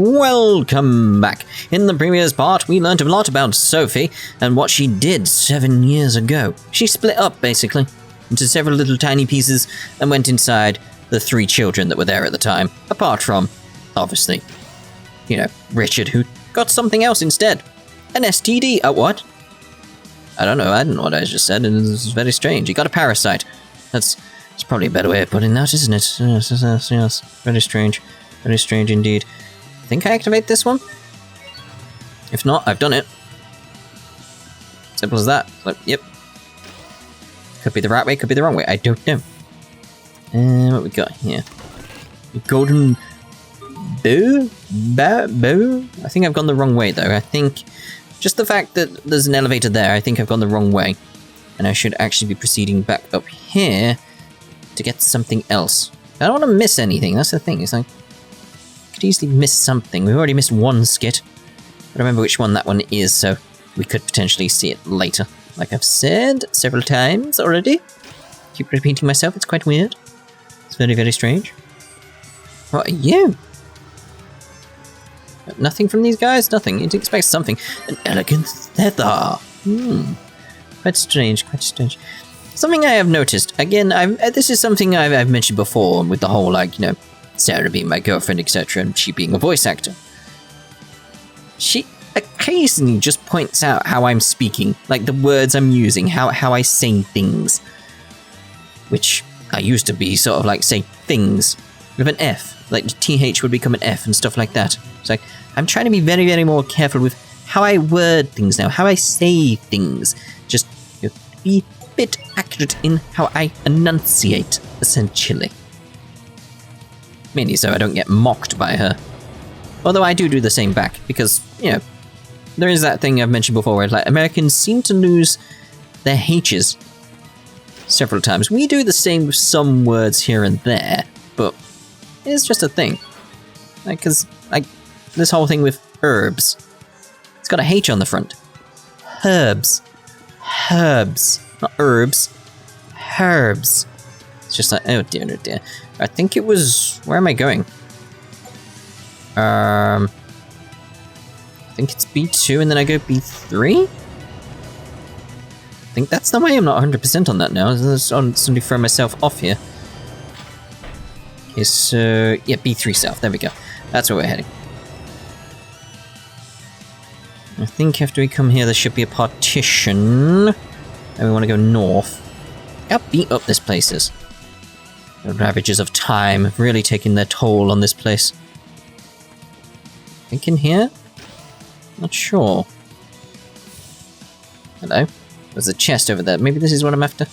Welcome back. In the previous part, we learned a lot about Sophie and what she did 7 years ago. She split up, basically, into several little tiny pieces and went inside the 3 children that were there at the time. Apart from, obviously, Richard, who got something else instead. An STD. What? I don't know. I don't know what I just said, and it's very strange. He got a parasite. It's probably a better way of putting that, isn't it? Yes. Very strange. Very strange indeed. I think I activate this one? If not, I've done it. Simple as that. Like, yep. Could be the right way, could be the wrong way. I don't know. What we got here? Golden bow? Bow? I think I've gone the wrong way, though. I think just the fact that there's an elevator there, I think I've gone the wrong way. And I should actually be proceeding back up here to get something else. I don't want to miss anything. That's the thing. It's like, I could easily miss something. We've already missed one skit. I don't remember which one that one is, so we could potentially see it later. Like I've said several times already. Keep repeating myself. It's quite weird. It's very, very strange. What are you? Nothing from these guys? Nothing. You'd expect something. An elegant feather. Quite strange, quite strange. Something I have noticed. Again, this is something I've mentioned before with the whole, Sarah being my girlfriend, etc., and she being a voice actor. She occasionally just points out how I'm speaking, like the words I'm using, how I say things. Which I used to be sort of like say things with an F, like the TH would become an F and stuff like that. It's like, I'm trying to be very, very more careful with how I word things now, how I say things. Just be a bit accurate in how I enunciate, essentially. Mainly so I don't get mocked by her. Although I do the same back, because, there is that thing I've mentioned before where, Americans seem to lose their H's several times. We do the same with some words here and there, but it's just a thing. Because, this whole thing with herbs. It's got a H on the front. Herbs. Herbs. Not herbs. Herbs. It's just like, oh dear, oh dear. I think it was... Where am I going? I think it's B2 and then I go B3? I think that's the way. I'm not 100% on that now. I'm suddenly throw myself off here. Okay, so... Yeah, B3 south. There we go. That's where we're heading. I think after we come here, there should be a partition. And we want to go north. How beat up this place is. The ravages of time have really taken their toll on this place. Think in here? Not sure. Hello? There's a chest over there. Maybe this is what I'm after?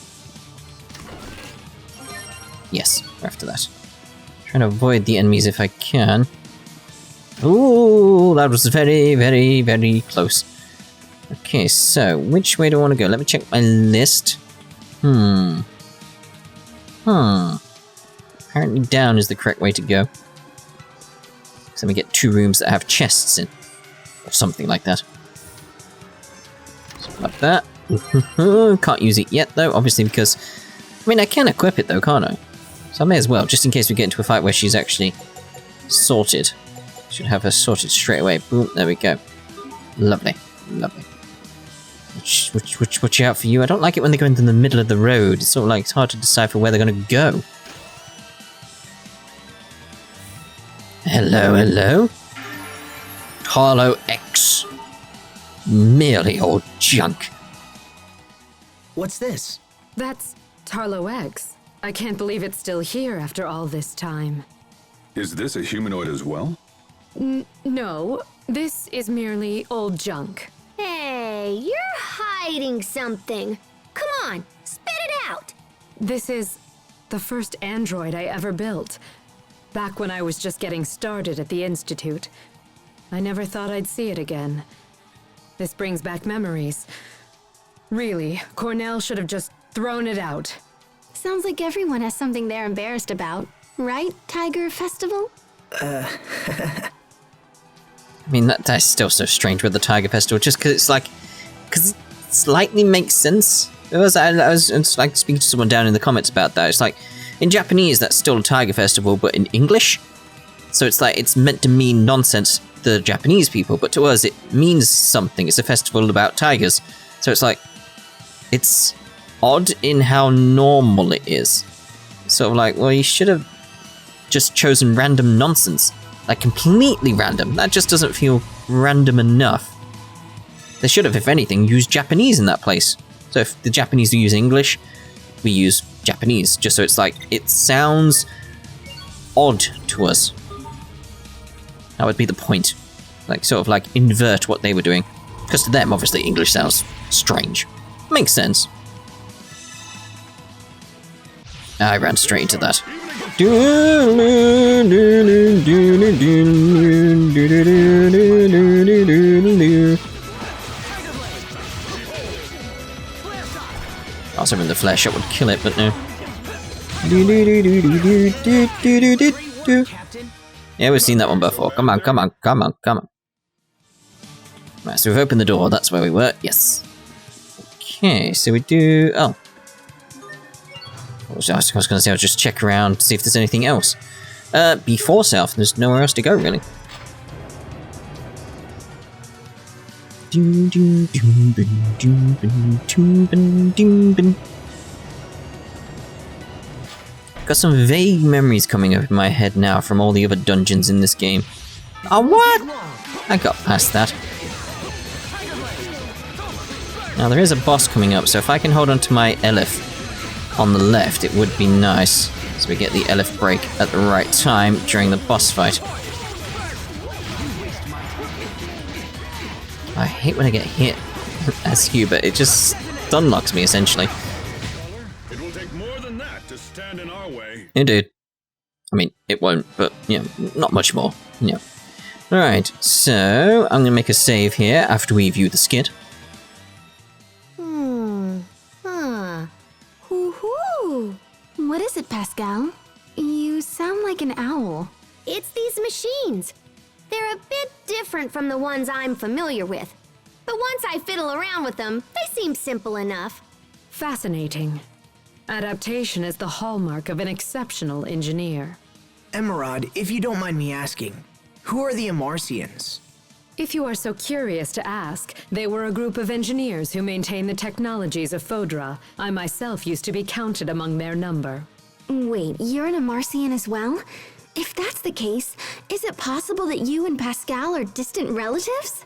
Yes, we're after that. Trying to avoid the enemies if I can. Ooh, that was very, very, very close. Okay, so, which way do I want to go? Let me check my list. Apparently down is the correct way to go. So we get 2 rooms that have chests in. Or something like that. Something like that. Can't use it yet, though, obviously, because... I can equip it, though, can't I? So I may as well, just in case we get into a fight where she's actually sorted. Should have her sorted straight away. Boom, there we go. Lovely, lovely. Watch out for you. I don't like it when they go into the middle of the road. It's sort of it's hard to decipher where they're going to go. Hello, hello. Hollow X. Merely old junk. What's this? That's Totallllly X. I can't believe it's still here after all this time. Is this a humanoid as well? No, this is merely old junk. Hey, you're hiding something. Come on, spit it out. This is the first android I ever built. Back when I was just getting started at the Institute. I never thought I'd see it again. This brings back memories. Really, Cornell should have just thrown it out. Sounds like everyone has something they're embarrassed about. Right, Tiger Festival? That's still so strange with the Tiger Festival, just because because it slightly makes sense. I was speaking to someone down in the comments about that. It's like, in Japanese, that's still a Tiger Festival, but in English, So it's like, it's meant to mean nonsense to the Japanese people, but to us it means something. It's a festival about tigers. So it's like, it's odd in how normal it is. Sort of like, well, you should have just chosen random nonsense. Like, completely random. That just doesn't feel random enough. They should have, if anything, used Japanese in that place. So if the Japanese use English, we use Japanese. Just so it's like, it sounds odd to us. That would be the point. Like, sort of like, invert what they were doing. Because to them, obviously, English sounds strange. Makes sense. I ran straight into that. Also in the flesh, that would kill it, but no. Yeah, we've seen that one before. Come on, come on, come on, come on. Right, so we've opened the door. That's where we were. Yes. Okay, so we do... Oh. I was going to say, I'll just check around, see if there's anything else. Before South, there's nowhere else to go, really. Got some vague memories coming up in my head now from all the other dungeons in this game. Oh, what? I got past that. Now, there is a boss coming up, so if I can hold on to my Elif on the left, it would be nice. So we get the Elif break at the right time during the boss fight. I hate when I get hit as Hubert. It just stunlocks me, essentially. It will take more than that to stand in our way. Indeed. I mean, it won't, but, you know, not much more. Yeah. Alright, so I'm going to make a save here after we view the skit. What is it, Pascal? You sound like an owl. It's these machines. They're a bit different from the ones I'm familiar with. But once I fiddle around with them, they seem simple enough. Fascinating. Adaptation is the hallmark of an exceptional engineer. Emerald, if you don't mind me asking, who are the Amarcians? If you are so curious to ask, they were a group of engineers who maintain the technologies of Fodra. I myself used to be counted among their number. Wait, you're an Amarcian as well? If that's the case, is it possible that you and Pascal are distant relatives?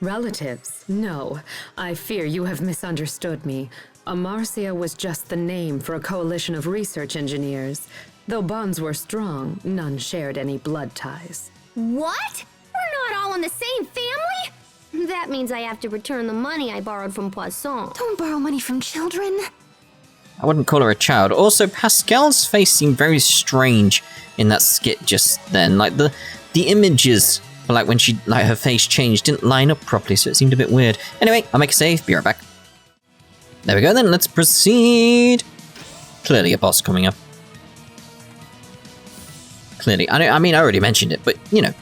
Relatives? No. I fear you have misunderstood me. Amarcia was just the name for a coalition of research engineers. Though bonds were strong, none shared any blood ties. What? We're not all in the same family? That means I have to return the money I borrowed from Poisson. Don't borrow money from children. I wouldn't call her a child. Also, Pascal's face seemed very strange in that skit just then. Like, the images, like when she, like, her face changed, didn't line up properly, so it seemed a bit weird. Anyway, I'll make a save, be right back. There we go then, let's proceed. Clearly a boss coming up. Clearly. I mean, I already mentioned it, but, you know.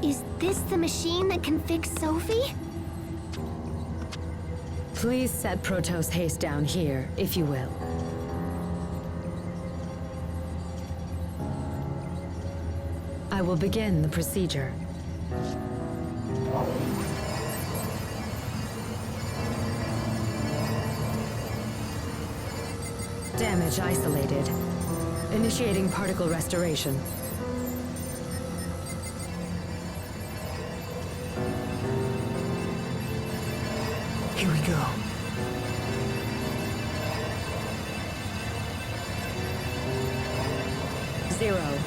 Is this the machine that can fix Sophie? Please set Protos Haste down here, if you will. I will begin the procedure. Damage isolated. Initiating particle restoration. Here we go. Zero.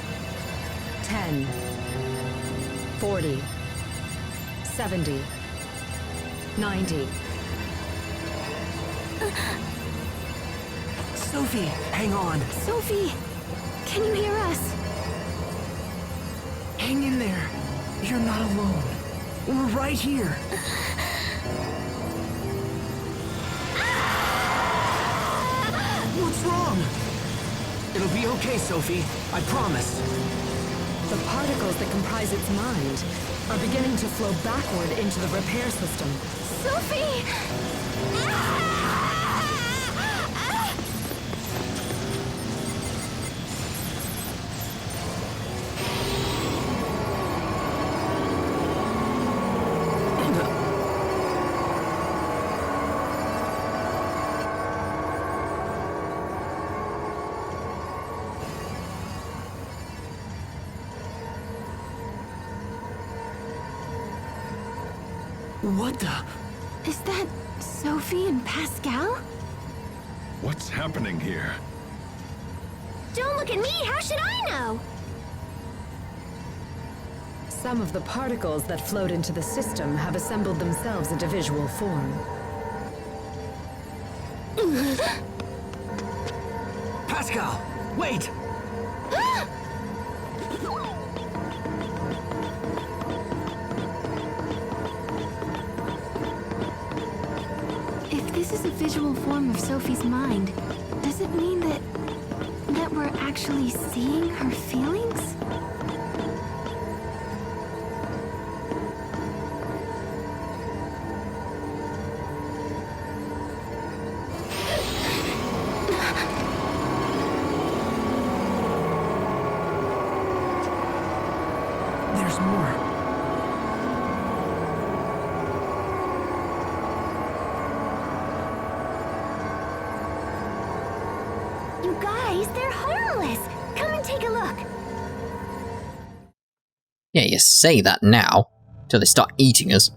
10. 40. 70. 90. Sophie, hang on. Sophie, can you hear us? Hang in there. You're not alone. We're right here. What's wrong? It'll be okay, Sophie. I promise. The particles that comprise its mind are beginning to flow backward into the repair system. Sophie! What the? Is that Sophie and Pascal? What's happening here? Don't look at me, how should I know? Some of the particles that flowed into the system have assembled themselves into visual form. Pascal, wait! If this is a visual form of Sophie's mind, does it mean that we're actually seeing her feelings? There's more. You guys, they're harmless. Come and take a look. Yeah, you say that now, till they start eating us.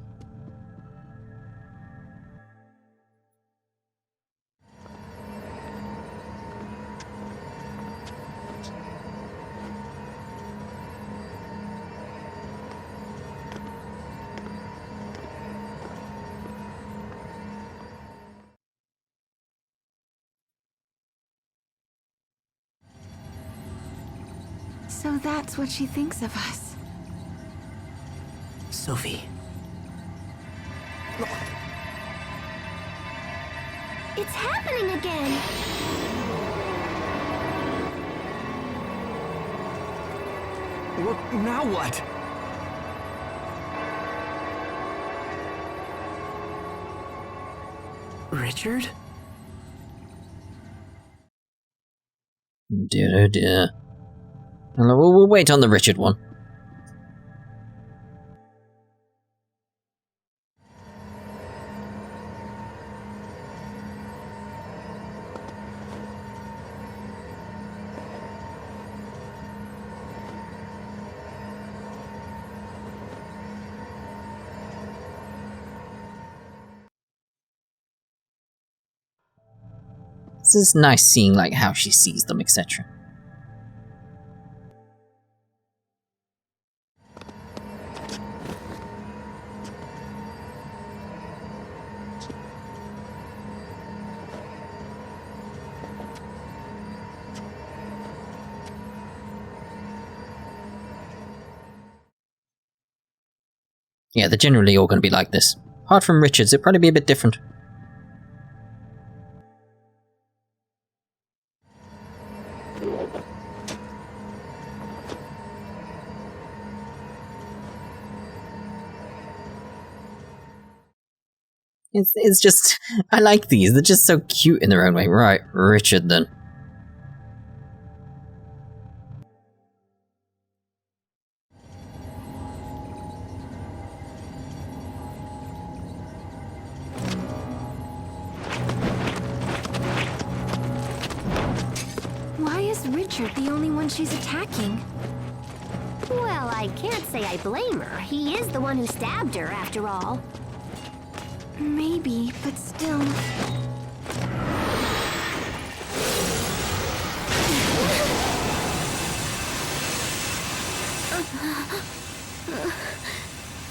So that's what she thinks of us. Sophie. It's happening again. Now what? Richard? Dear, oh dear. We'll wait on the Richard one. This is nice seeing like how she sees them, etc. Yeah, they're generally all going to be like this. Apart from Richard's, it'll probably be a bit different. It's just, I like these. They're just so cute in their own way. Right, Richard then. Why is Richard the only one she's attacking? Well, I can't say I blame her. He is the one who stabbed her, after all. Maybe, but still.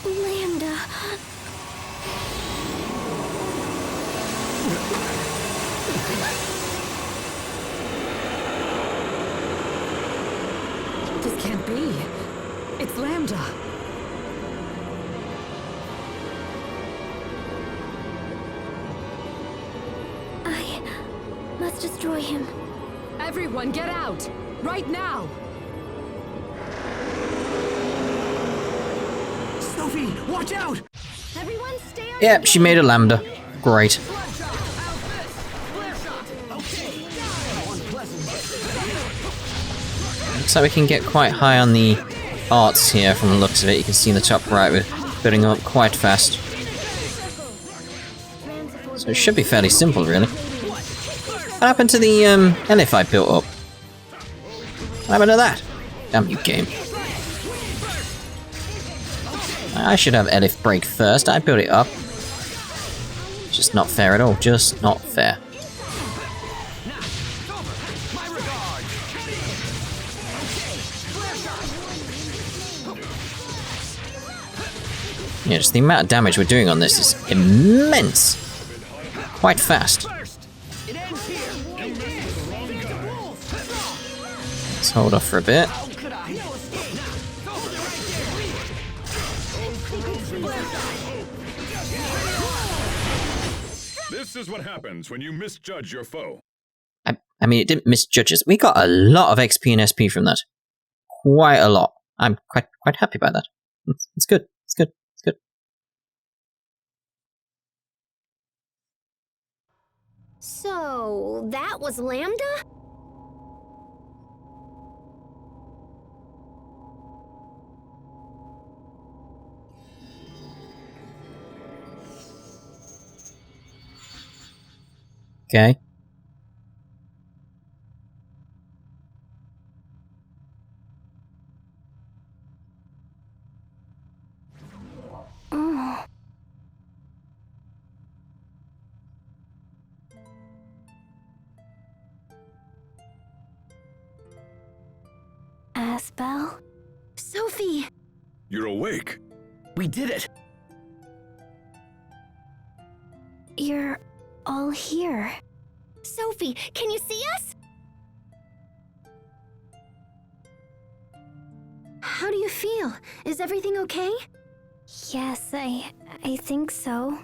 Lambda. This can't be. It's Lambda. I must destroy him. Everyone, get out! Right now! Sophie, watch out! Everyone stay on. Yep, she made a Lambda. Great. Looks like we can get quite high on the arts here from the looks of it. You can see in the top right we're building them up quite fast. So it should be fairly simple, really. What happened to the LF I built up? What happened to that? Damn you, game. I should have Elif break first. I built it up. Just not fair at all. Just not fair. Yeah, just the amount of damage we're doing on this is immense. Quite fast. Let's hold off for a bit. This is what happens when you misjudge your foe. I mean, it didn't misjudge us. We got a lot of XP and SP from that. Quite a lot. I'm quite happy about that. It's good. It's good. It's good. So, that was Lambda? Okay. Asbel? Sophie! You're awake. We did it. You're all here. Sophie, can you see us? How do you feel? Is everything okay? Yes, I think so.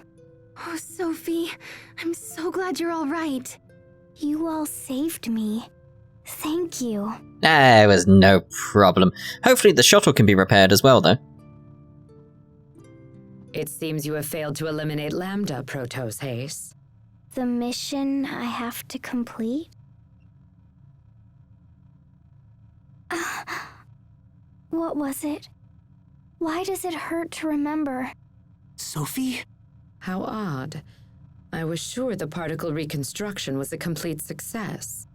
Oh, Sophie, I'm so glad you're all right. You all saved me. Thank you. There was no problem. Hopefully the shuttle can be repaired as well, though. It seems you have failed to eliminate Lambda, Protos Haze. The mission I have to complete? What was it? Why does it hurt to remember? Sophie? How odd. I was sure the particle reconstruction was a complete success.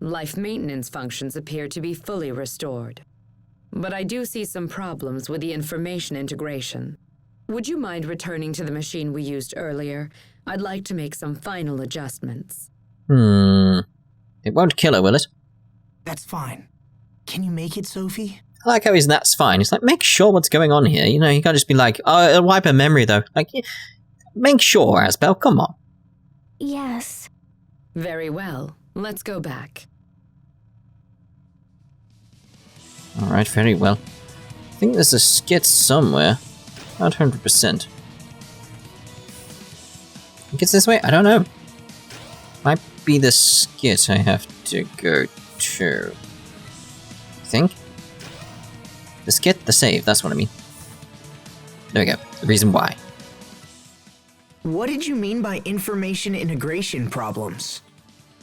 Life maintenance functions appear to be fully restored. But I do see some problems with the information integration. Would you mind returning to the machine we used earlier? I'd like to make some final adjustments. It won't kill her, will it? That's fine. Can you make it, Sophie? I like how he's that's fine. He's like, make sure what's going on here. You know, you can't just be like, oh, it'll wipe her memory, though. Like, make sure, Asbel, come on. Yes. Very well. Let's go back. Alright, very well. I think there's a skit somewhere. Not 100%. I think it's this way? I don't know. Might be the skit I have to go to. I think. The skit, the save, that's what I mean. There we go. The reason why. What did you mean by information integration problems?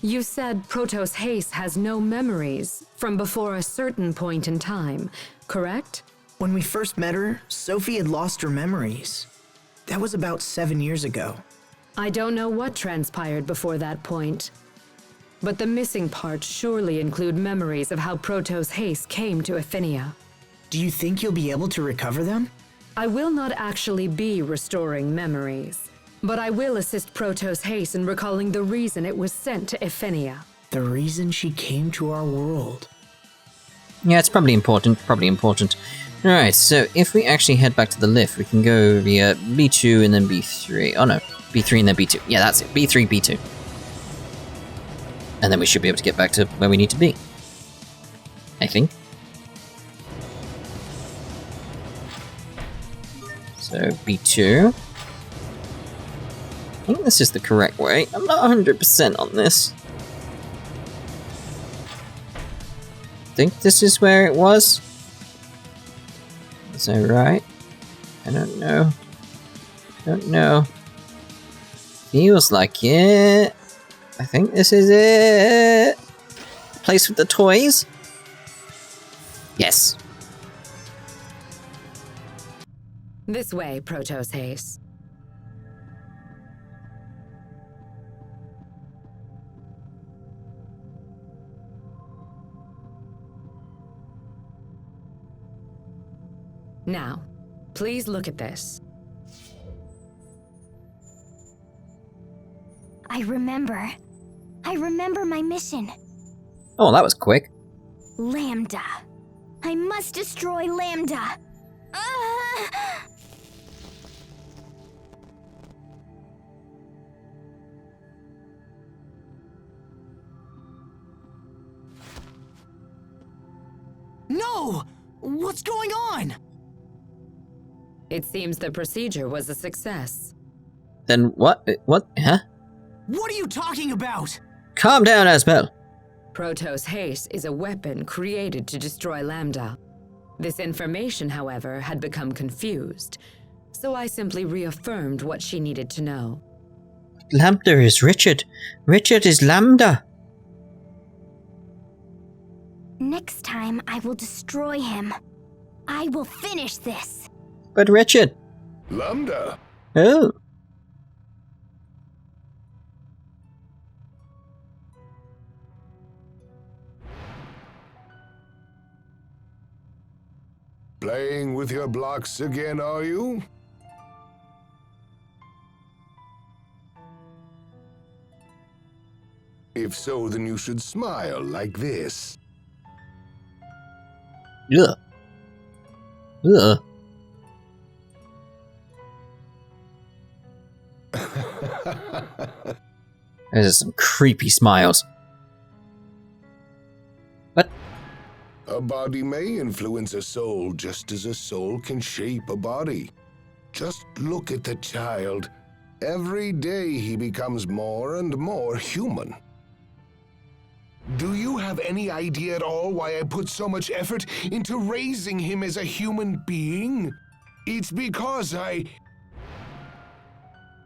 You said Protos Haze has no memories from before a certain point in time, correct? When we first met her, Sophie had lost her memories. That was about 7 years ago. I don't know what transpired before that point. But the missing parts surely include memories of how Protos Haze came to Ephinia. Do you think you'll be able to recover them? I will not actually be restoring memories, but I will assist Protos Haze in recalling the reason it was sent to Ephinia. The reason she came to our world. Yeah, it's probably important. Probably important. Alright, so if we actually head back to the lift, we can go via B2 and then B3. Oh no, B3 and then B2. Yeah, that's it. B3, B2. And then we should be able to get back to where we need to be. I think. So, B2. I think this is the correct way. I'm not 100% on this. I think this is where it was. Is that right? I don't know. Don't know. Feels like it. I think this is it. The place with the toys? Yes. This way, Protos Haze. Now, please look at this. I remember my mission. Oh, that was quick. Lambda. I must destroy Lambda. No! What's going on? It seems the procedure was a success. Then what? What? Huh? What are you talking about? Calm down, Asbel. Protos Haste is a weapon created to destroy Lambda. This information, however, had become confused, so I simply reaffirmed what she needed to know. Lambda is Richard. Richard is Lambda. Next time, I will destroy him. I will finish this. But Richard. Lambda. Oh. Playing with your blocks again, are you? If so, then you should smile like this. Ugh. Ugh. Those are some creepy smiles. What? A body may influence a soul just as a soul can shape a body. Just look at the child. Every day he becomes more and more human. Do you have any idea at all why I put so much effort into raising him as a human being? It's because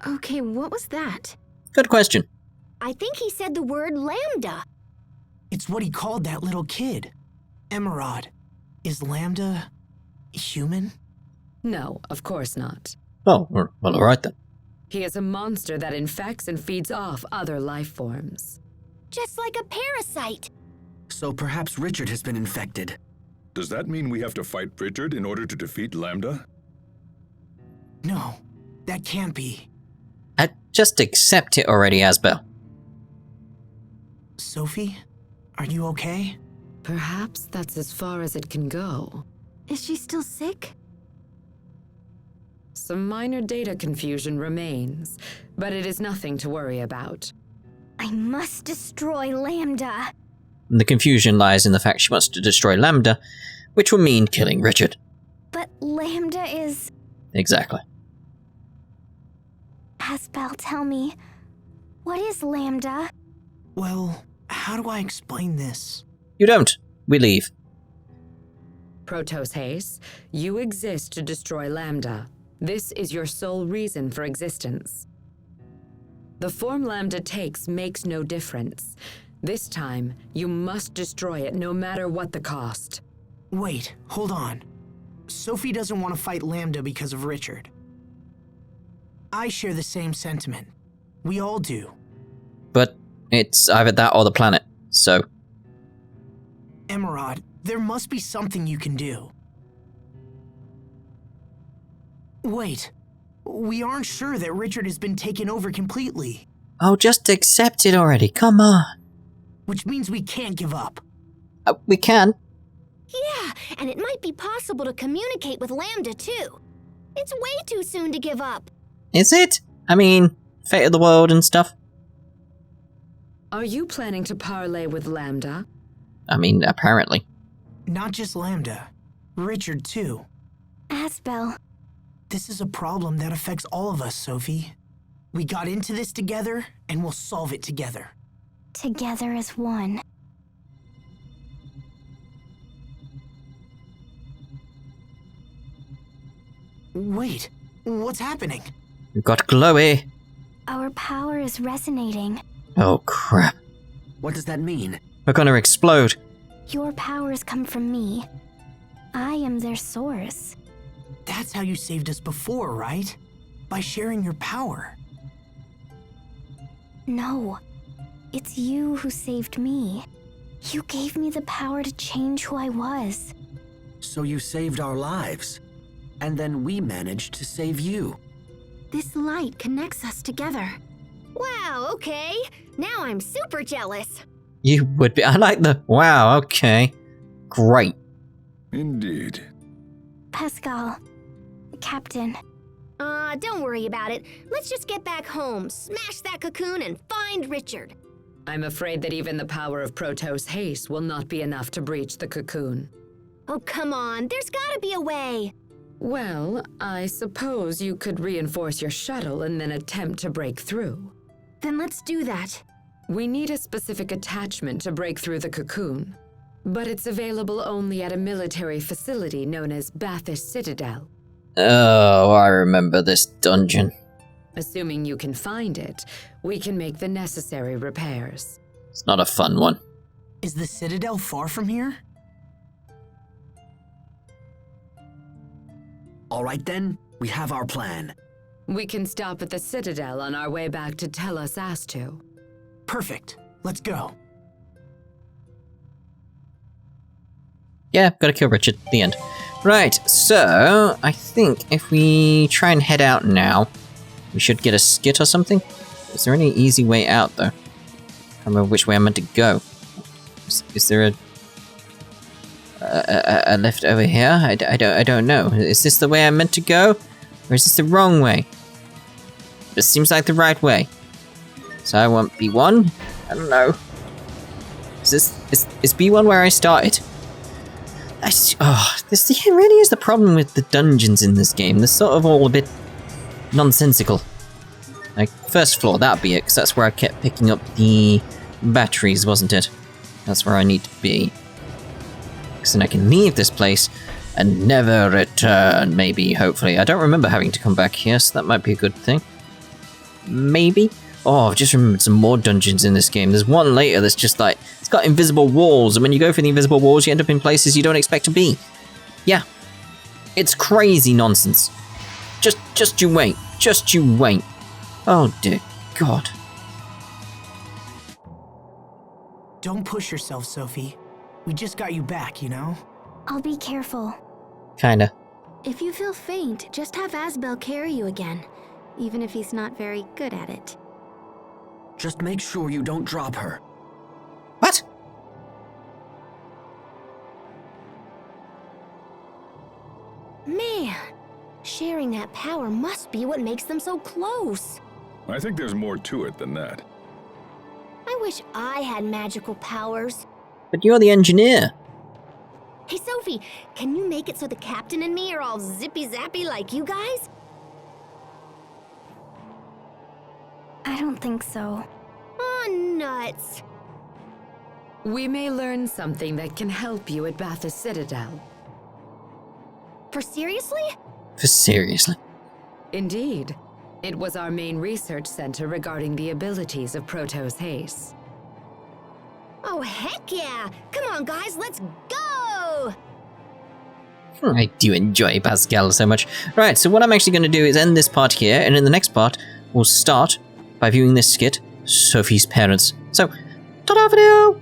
Okay, what was that? Good question. I think he said the word Lambda. It's what he called that little kid. Emerald. Is Lambda human? No, of course not. Oh, well, alright then. He is a monster that infects and feeds off other life forms. Just like a parasite. So perhaps Richard has been infected. Does that mean we have to fight Richard in order to defeat Lambda? No, that can't be. Just accept it already, Asbel. Sophie, are you okay? Perhaps that's as far as it can go. Is she still sick? Some minor data confusion remains, but it is nothing to worry about. I must destroy Lambda. And the confusion lies in the fact she wants to destroy Lambda, which will mean killing Richard. But Lambda is... Exactly. Asbel, tell me, what is Lambda? Well, how do I explain this? You don't. We leave. Protos Haste, you exist to destroy Lambda. This is your sole reason for existence. The form Lambda takes makes no difference. This time, you must destroy it no matter what the cost. Wait, hold on. Sophie doesn't want to fight Lambda because of Richard. I share the same sentiment. We all do. But it's either that or the planet, so... Emerald, there must be something you can do. Wait, we aren't sure that Richard has been taken over completely. Oh, just accept it already, come on. Which means we can't give up. We can. Yeah, and it might be possible to communicate with Lambda too. It's way too soon to give up. Is it? I mean, fate of the world and stuff. Are you planning to parley with Lambda? I mean, apparently. Not just Lambda. Richard too. Asbel, This is a problem that affects all of us, Sophie. We got into this together, and we'll solve it together. together as one. Wait, what's happening? We've got glowy. Our power is resonating. Oh, crap. What does that mean? We're gonna explode. Your powers come from me. I am their source. That's how you saved us before, right? By sharing your power. No, it's you who saved me. You gave me the power to change who I was. So you saved our lives. And then we managed to save you. This light connects us together. Wow, okay. Now I'm super jealous. You would be. I like the. Wow, okay. Great. Indeed. Pascal, Captain. Don't worry about it. Let's just get back home, smash that cocoon, and find Richard. I'm afraid that even the power of Protos haste will not be enough to breach the cocoon. Oh, come on. There's gotta be a way. Well, I suppose you could reinforce your shuttle and then attempt to break through. Then let's do that. We need a specific attachment to break through the cocoon, but it's available only at a military facility known as Bathurst Citadel. Oh, I remember this dungeon. Assuming you can find it, we can make the necessary repairs. It's not a fun one. Is the Citadel far from here? All right then, we have our plan. We can stop at the Citadel on our way back to Totallllly. Perfect. Let's go. Yeah, gotta kill Richard. The end. Right, so I think if we try and head out now, we should get a skit or something. Is there any easy way out though? I don't remember which way I'm meant to go. Is there a lift over here? I don't know. Is this the way I'm meant to go, or is this the wrong way? This seems like the right way. So I want B1. I don't know. Is B1 where I started? This really is the problem with the dungeons in this game. They're sort of all a bit nonsensical. Like, first floor, that'd be it, because that's where I kept picking up the batteries, wasn't it? That's where I need to be. Because then I can leave this place and never return, maybe, hopefully. I don't remember having to come back here, so that might be a good thing. Maybe? Oh, I've just remembered some more dungeons in this game. There's one later that's just like, it's got invisible walls, and when you go for the invisible walls, you end up in places you don't expect to be. Yeah. It's crazy nonsense. Just you wait. Just you wait. Oh dear God. Don't push yourself, Sophie. We just got you back, you know? I'll be careful. Kinda. If you feel faint, just have Asbel carry you again, even if he's not very good at it. Just make sure you don't drop her. What? Man, sharing that power must be what makes them so close. I think there's more to it than that. I wish I had magical powers. But you're the engineer. Hey, Sophie, can you make it so the captain and me are all zippy-zappy like you guys? I don't think so. Oh, nuts. We may learn something that can help you at Bathurst Citadel. For seriously? For seriously. Indeed. It was our main research center regarding the abilities of Protos haste. Oh, heck yeah! Come on, guys, let's go! I do enjoy Pascal so much. Right, so what I'm actually going to do is end this part here, and in the next part, we'll start by viewing this skit, Sophie's Parents. So, ta-da for now!